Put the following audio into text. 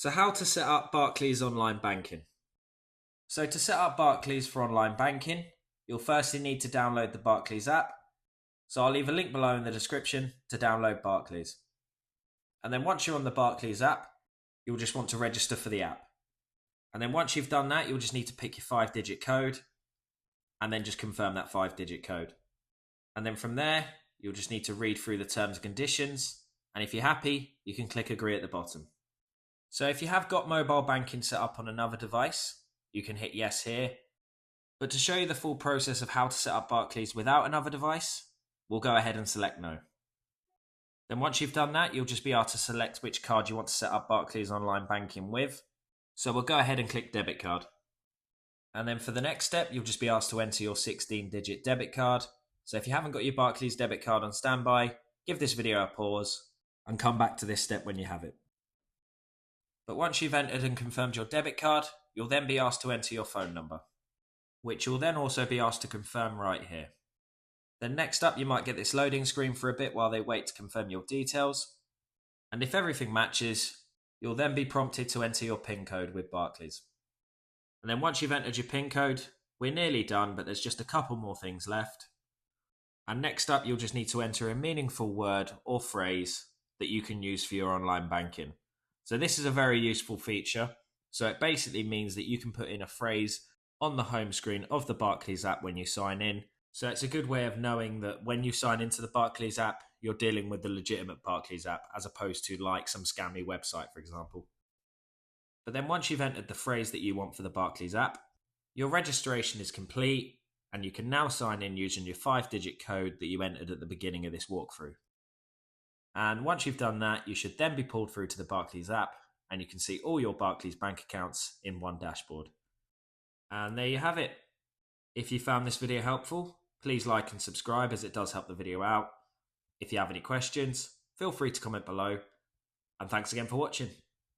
So how to set up Barclays online banking. So to set up Barclays for online banking, you'll firstly need to download the Barclays app. So I'll leave a link below in the description to download Barclays. And then once you're on the Barclays app, you'll just want to register for the app. And then once you've done that, you'll just need to pick your 5-digit code and then just confirm that 5-digit code. And then from there, you'll just need to read through the terms and conditions. And if you're happy, you can click agree at the bottom. So if you have got mobile banking set up on another device, you can hit yes here. But to show you the full process of how to set up Barclays without another device, we'll go ahead and select no. Then once you've done that, you'll just be able to select which card you want to set up Barclays online banking with. So we'll go ahead and click debit card. And then for the next step, you'll just be asked to enter your 16-digit debit card. So if you haven't got your Barclays debit card on standby, give this video a pause and come back to this step when you have it. But once you've entered and confirmed your debit card, you'll then be asked to enter your phone number, which you'll then also be asked to confirm right here. Then next up, you might get this loading screen for a bit while they wait to confirm your details. And if everything matches, you'll then be prompted to enter your PIN code with Barclays. And then once you've entered your PIN code, we're nearly done, but there's just a couple more things left. And next up, you'll just need to enter a meaningful word or phrase that you can use for your online banking. So this is a very useful feature. So it basically means that you can put in a phrase on the home screen of the Barclays app when you sign in. So it's a good way of knowing that when you sign into the Barclays app, you're dealing with the legitimate Barclays app as opposed to like some scammy website, for example. But then once you've entered the phrase that you want for the Barclays app, your registration is complete and you can now sign in using your 5-digit code that you entered at the beginning of this walkthrough. And once you've done that, you should then be pulled through to the Barclays app and you can see all your Barclays bank accounts in one dashboard. And there you have it. If you found this video helpful, please like and subscribe as it does help the video out. If you have any questions, feel free to comment below. And thanks again for watching.